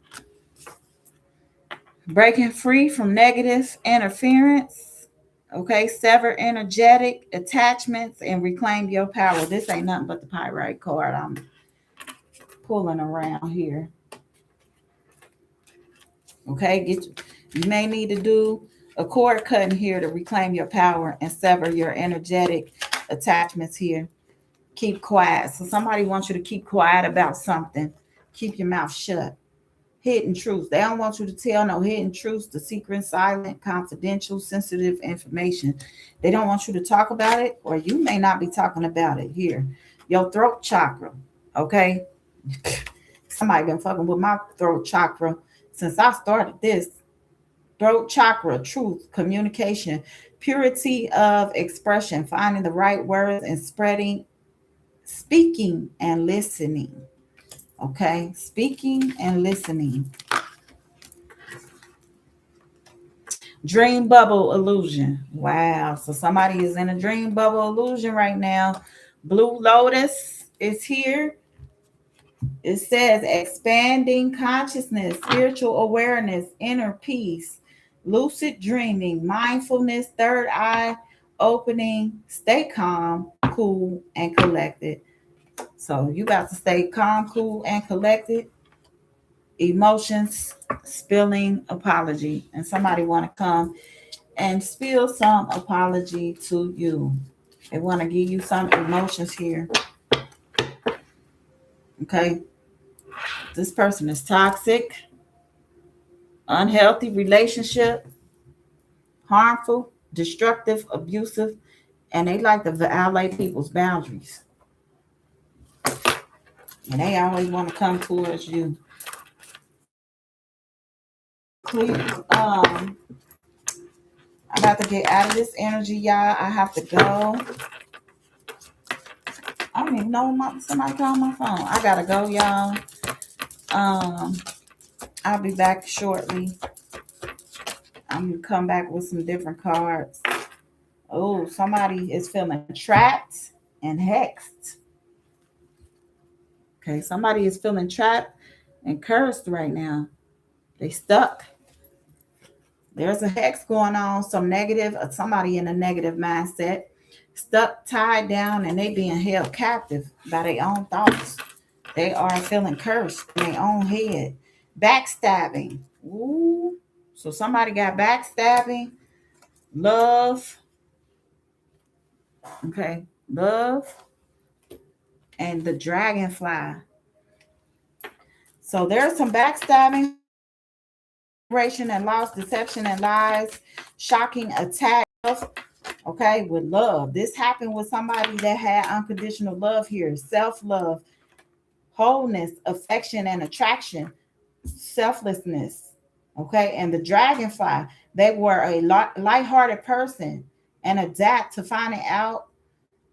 Breaking free from negative interference. Okay? Sever energetic attachments and reclaim your power. This ain't nothing but the pyrite card I'm pulling around here. Okay? You may need to do a cord cutting here to reclaim your power and sever your energetic attachments here. Keep quiet. So somebody wants you to keep quiet about something. Keep your mouth shut. Hidden truths. They don't want you to tell no hidden truths, the secret, silent, confidential, sensitive information. They don't want you to talk about it, or you may not be talking about it here. Your throat chakra. Okay? Somebody been fucking with my throat chakra since I started this. Throat chakra, truth, communication, purity of expression, finding the right words and spreading, speaking and listening. Okay, speaking and listening. Dream bubble illusion. Wow. So somebody is in a dream bubble illusion right now. Blue Lotus is here. It says expanding consciousness, spiritual awareness, inner peace, lucid dreaming, mindfulness, third eye opening, stay calm, cool, and collected. So you got to stay calm, cool, and collected. Emotions, spilling apology. And somebody want to come and spill some apology to you. They want to give you some emotions here. Okay. This person is toxic, unhealthy relationship, harmful, destructive, abusive, and they like to violate people's boundaries. And they always want to come towards you. Please I'm about to get out of this energy, y'all. I have to go. I don't even know somebody called my phone. I gotta go, y'all. Um, I'll be back shortly. I'm gonna come back with some different cards. Oh, somebody is feeling trapped and hexed. Okay, somebody is feeling trapped and cursed right now. They stuck. There's a hex going on, some negative, somebody in a negative mindset, stuck, tied down, and they being held captive by their own thoughts. They are feeling cursed in their own head. Backstabbing. Ooh. So somebody got backstabbing, love, okay, love, and the dragonfly. So there's some backstabbing, and loss, deception and lies, shocking attack, okay, with love. This happened with somebody that had unconditional love here, self-love, wholeness, affection, and attraction, selflessness, okay, and the dragonfly. They were a light-hearted person and adapt to finding out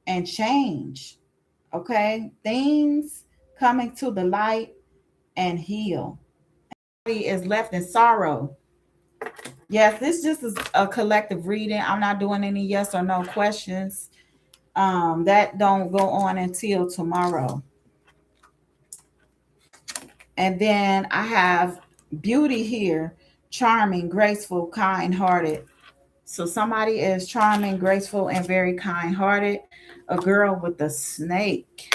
and change, okay, things coming to the light and heal. Somebody is left in sorrow. Yes, this just is a collective reading. I'm not doing any yes or no questions. That don't go on until tomorrow. And then I have beauty here, charming, graceful, kind-hearted. So somebody is charming, graceful, and very kind-hearted. A girl with a snake.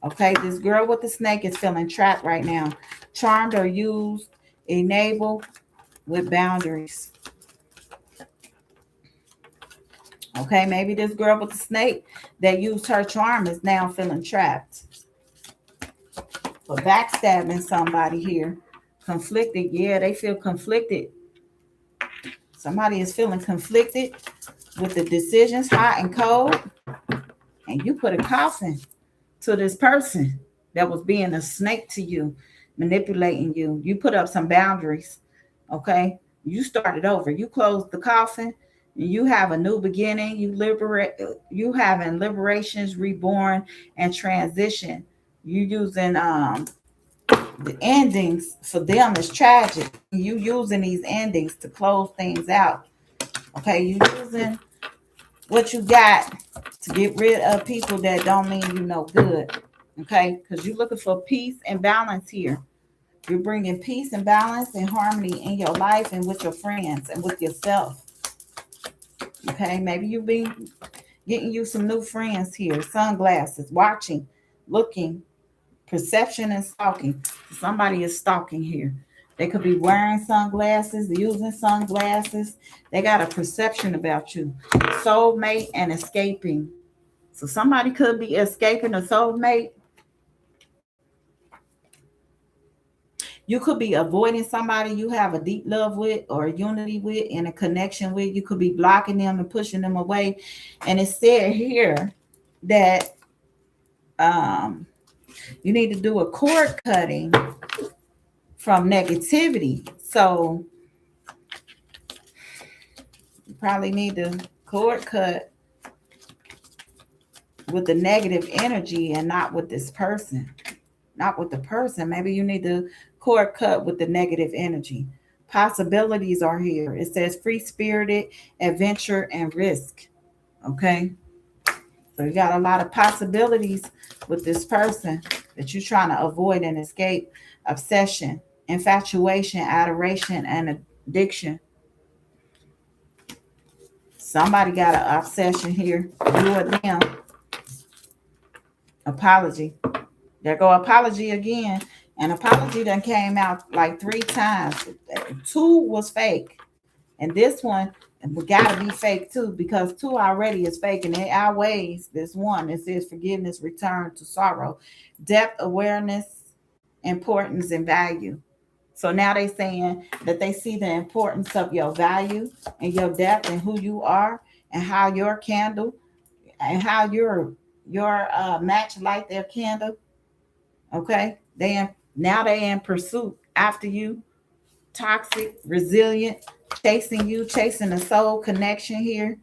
Okay, this girl with the snake is feeling trapped right now. Charmed or used, enabled with boundaries. Okay, maybe this girl with the snake that used her charm is now feeling trapped. For backstabbing somebody here. Conflicted. Yeah, they feel conflicted. Somebody is feeling conflicted with the decisions, hot and cold. And you put a coffin to this person that was being a snake to you, manipulating you. You put up some boundaries. Okay. You started over. You closed the coffin. You have a new beginning. You having liberations, reborn, and transition. You using the endings for them is tragic. You using these endings to close things out. Okay, you using what you got to get rid of people that don't mean you no good. Okay, because you're looking for peace and balance here. You're bringing peace and balance and harmony in your life and with your friends and with yourself. Okay, maybe you've been getting you some new friends here. Sunglasses, watching, looking, perception, and stalking. Somebody is stalking here. They could be wearing sunglasses, using sunglasses. They got a perception about you. Soulmate and escaping. So somebody could be escaping a soulmate. You could be avoiding somebody you have a deep love with or a unity with and a connection with. You could be blocking them and pushing them away. And it said here that you need to do a cord cutting from negativity. So you probably need to cord cut with the negative energy and not with this person. Not with the person. Maybe you need to cord cut with the negative energy. Possibilities are here. It says free spirited, adventure, and risk. Okay. So you got a lot of possibilities with this person that you're trying to avoid and escape. Obsession, infatuation, adoration, and addiction. Somebody got an obsession here. You or them. Apology. There go apology again. And apology done came out like 3 times. 2 was fake. And this one gotta be fake too, because 2 already is fake and it outweighs this one. It says forgiveness, return to sorrow, depth, awareness, importance, and value. So now they saying that they see the importance of your value and your depth and who you are and how your candle and how your match light their candle. Okay, now they in pursuit after you, toxic, resilient, chasing you, chasing the soul connection here.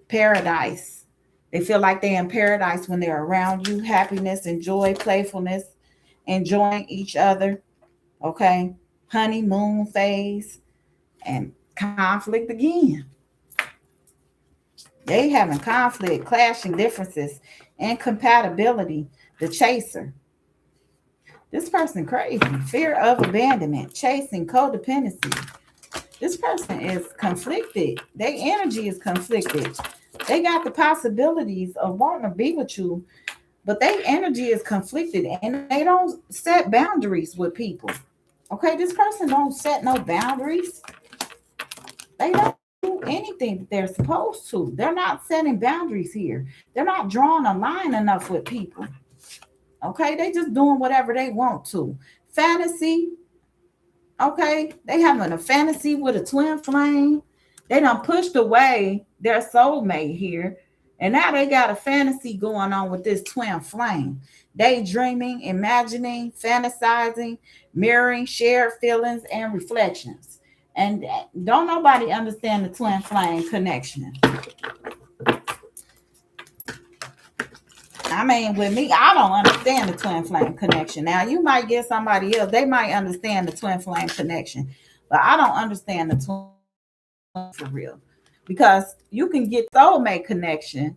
Paradise. They feel like they're in paradise when they're around you. Happiness and joy, playfulness, enjoying each other. Okay. Honeymoon phase and conflict again. They having conflict, clashing differences, incompatibility. The chaser. This person crazy. Fear of abandonment, chasing, codependency. This person is conflicted. Their energy is conflicted. They got the possibilities of wanting to be with you, but their energy is conflicted and they don't set boundaries with people. Okay, this person don't set no boundaries. They don't do anything that they're supposed to. They're not setting boundaries here. They're not drawing a line enough with people. Okay, they just doing whatever they want to. Fantasy, okay, they having a fantasy with a twin flame. They done pushed away their soulmate here, and now they got a fantasy going on with this twin flame. Daydreaming, imagining, fantasizing, mirroring shared feelings and reflections. And don't nobody understand the twin flame connection. I mean, with me, I don't understand the twin flame connection. Now, you might get somebody else, they might understand the twin flame connection, but I don't understand the twin for real. Because you can get soulmate connection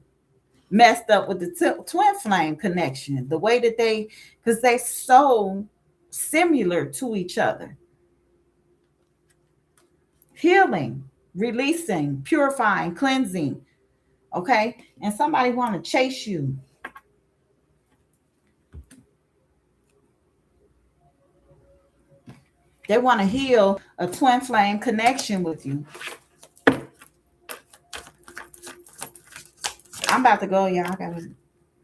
messed up with the twin flame connection. The way that because they so similar to each other. Healing, releasing, purifying, cleansing. Okay? And somebody want to chase you. They want to heal a twin flame connection with you. I'm about to go, y'all. I gotta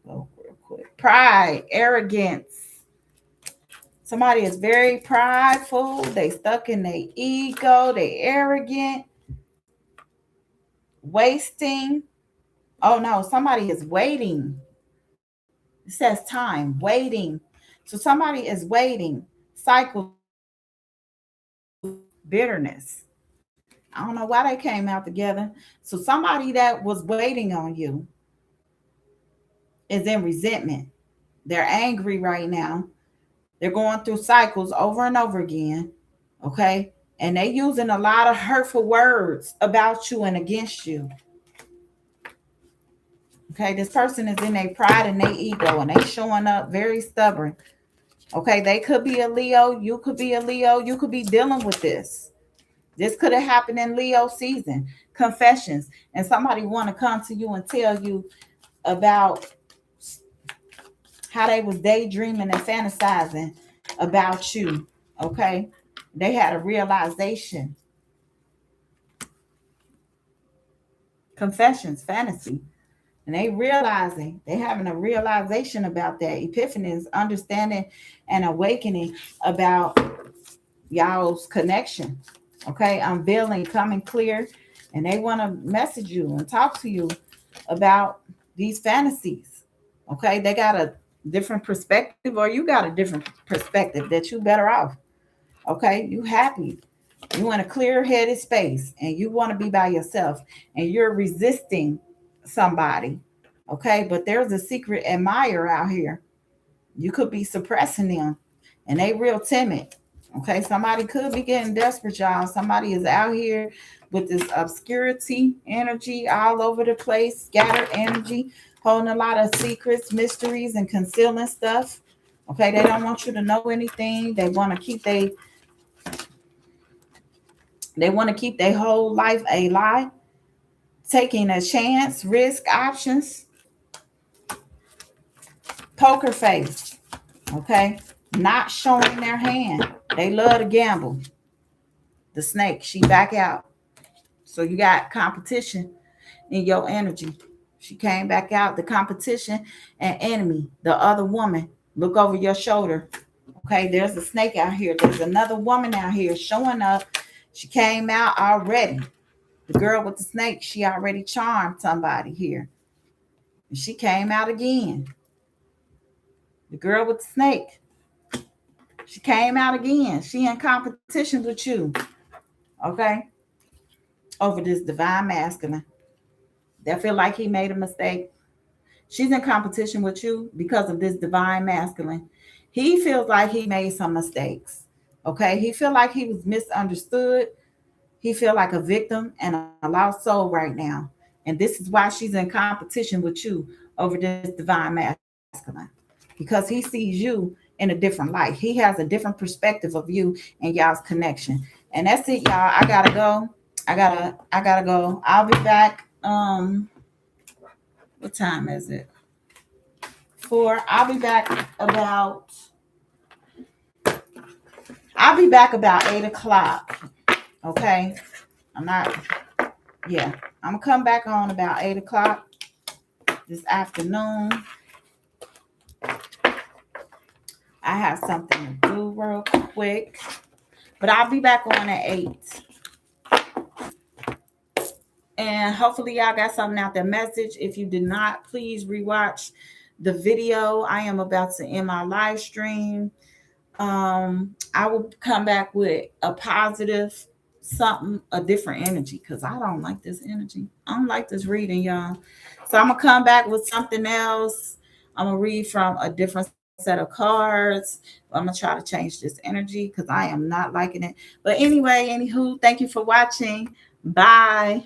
go real quick. Pride, arrogance. Somebody is very prideful. They stuck in their ego. They arrogant. Wasting. Oh no, somebody is waiting. It says time, waiting. So somebody is waiting. Cycle, bitterness. I don't know why they came out together. So somebody that was waiting on you is in resentment. They're angry right now. They're going through cycles over and over again. Okay. And they using a lot of hurtful words about you and against you. Okay. This person is in their pride and their ego and they showing up very stubborn. Okay. They could be a Leo. You could be a Leo. You could be dealing with this. This could have happened in Leo season. Confessions. And somebody want to come to you and tell you about how they was daydreaming and fantasizing about you. Okay. They had a realization. Confessions, fantasy. And they realizing, they having a realization about that. Epiphany is understanding and awakening about y'all's connection. Okay. Unveiling, coming clear. And they want to message you and talk to you about these fantasies. Okay. They got a different perspective, or you got a different perspective that you better off. Okay. You happy. You in a clear-headed space and you want to be by yourself and you're resisting somebody. Okay. But there's a secret admirer out here. You could be suppressing them and they real timid. Okay. Somebody could be getting desperate, y'all. Somebody is out here with this obscurity energy all over the place, scattered energy, holding a lot of secrets, mysteries, and concealing stuff. Okay. They don't want you to know anything. They want to keep their whole life a lie, taking a chance, risk options, poker face, okay? Not showing their hand. They love to gamble. The snake, she back out. So you got competition in your energy. She came back out. The competition and enemy, the other woman, look over your shoulder. Okay, there's a snake out here. There's another woman out here showing up. She came out already. The girl with the snake, she already charmed somebody here. And she came out again. The girl with the snake, she came out again. She in competition with you. Okay? over this divine masculine that feel like he made a mistake. She's in competition with you because of this divine masculine. He feels like he made some mistakes. Okay, he feel like he was misunderstood. He feel like a victim and a lost soul right now. And this is why she's in competition with you over this divine masculine. Because he sees you in a different light. He has a different perspective of you and y'all's connection. And that's it, y'all. I gotta go. I gotta go. I'll be back. What time is it? 4. I'll be back about 8 o'clock. Okay. I'm not yeah. I'm gonna come back on about 8 o'clock this afternoon. I have something to do real quick. But I'll be back on at 8. And hopefully y'all got something out that message. If you did not, please rewatch the video. I am about to end my live stream. I will come back with a positive something, a different energy, because I don't like this energy. I don't like this reading, y'all. So I'm gonna come back with something else. I'm gonna read from a different set of cards. I'm gonna try to change this energy because I am not liking it. But anyway, anywho, thank you for watching. Bye.